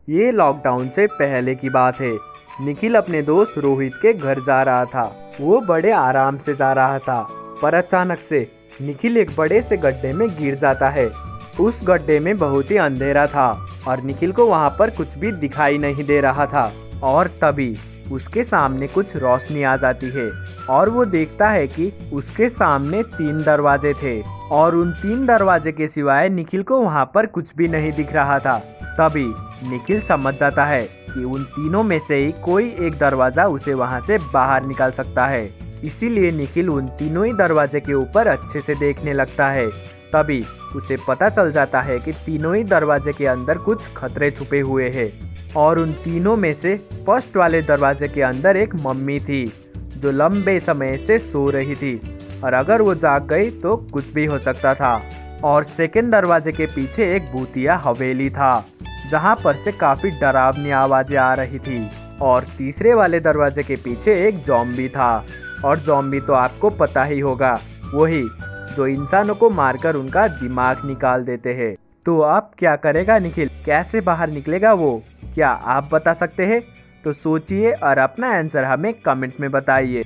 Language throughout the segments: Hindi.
ये लॉकडाउन से पहले की बात है। निखिल अपने दोस्त रोहित के घर जा रहा था। वो बड़े आराम से जा रहा था, पर अचानक से निखिल एक बड़े से गड्ढे में गिर जाता है। उस गड्ढे में बहुत ही अंधेरा था और निखिल को वहाँ पर कुछ भी दिखाई नहीं दे रहा था। और तभी उसके सामने कुछ रोशनी आ जाती है और वो देखता है कि उसके सामने 3 दरवाजे थे और उन 3 दरवाजे के सिवाय निखिल को वहाँ पर कुछ भी नहीं दिख रहा था। तभी निखिल समझ जाता है कि उन तीनों में से ही कोई एक दरवाजा उसे वहाँ से बाहर निकाल सकता है। इसीलिए निखिल उन तीनों ही दरवाजे के ऊपर अच्छे से देखने लगता है। तभी उसे पता चल जाता है कि तीनों ही दरवाजे के अंदर कुछ खतरे छुपे हुए हैं और उन तीनों में से फर्स्ट वाले दरवाजे के अंदर एक मम्मी थी जो लंबे समय से सो रही थी और अगर वो जाग गई तो कुछ भी हो सकता था। और सेकंड दरवाजे के पीछे एक भूतिया हवेली था जहाँ पर से काफी डरावनी आवाजें आ रही थी। और तीसरे वाले दरवाजे के पीछे एक ज़ॉम्बी था और ज़ॉम्बी तो आपको पता ही होगा, वही जो इंसानों को मारकर उनका दिमाग निकाल देते हैं। तो अब क्या करेगा निखिल, कैसे बाहर निकलेगा वो, क्या आप बता सकते हैं? तो सोचिए और अपना आंसर हमें कमेंट में बताइए।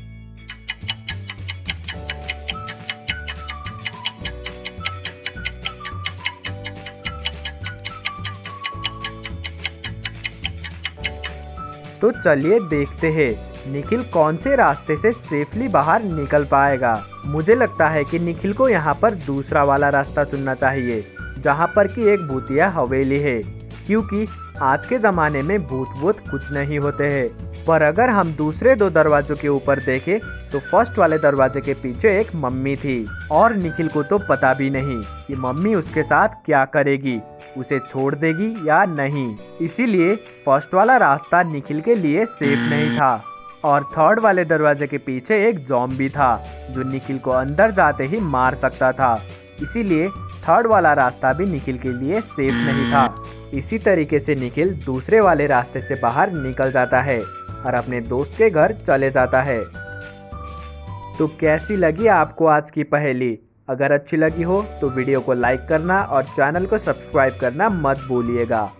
तो चलिए देखते हैं निखिल कौन से रास्ते से सेफली बाहर निकल पाएगा। मुझे लगता है कि निखिल को यहाँ पर दूसरा वाला रास्ता चुनना चाहिए जहाँ पर कि एक भूतिया हवेली है, क्योंकि आज के ज़माने में भूत कुछ नहीं होते हैं। पर अगर हम दूसरे 2 दरवाजों के ऊपर देखें तो फर्स्ट वाले दरवाजे के पीछे एक मम्मी थी और निखिल को तो पता भी नहीं कि मम्मी उसके साथ क्या करेगी, उसे छोड़ देगी या नहीं। इसीलिए फर्स्ट वाला रास्ता निखिल के लिए सेफ नहीं था। और थर्ड वाले दरवाजे के पीछे एक ज़ॉम्बी था जो निखिल को अंदर जाते ही मार सकता था। इसीलिए थर्ड वाला रास्ता भी निखिल के लिए सेफ नहीं था। इसी तरीके से निखिल दूसरे वाले रास्ते से बाहर निकल जाता है और अपने दोस्त के घर चले जाता है। तो कैसी लगी आपको आज की पहेली? अगर अच्छी लगी हो तो वीडियो को लाइक करना और चैनल को सब्सक्राइब करना मत भूलिएगा।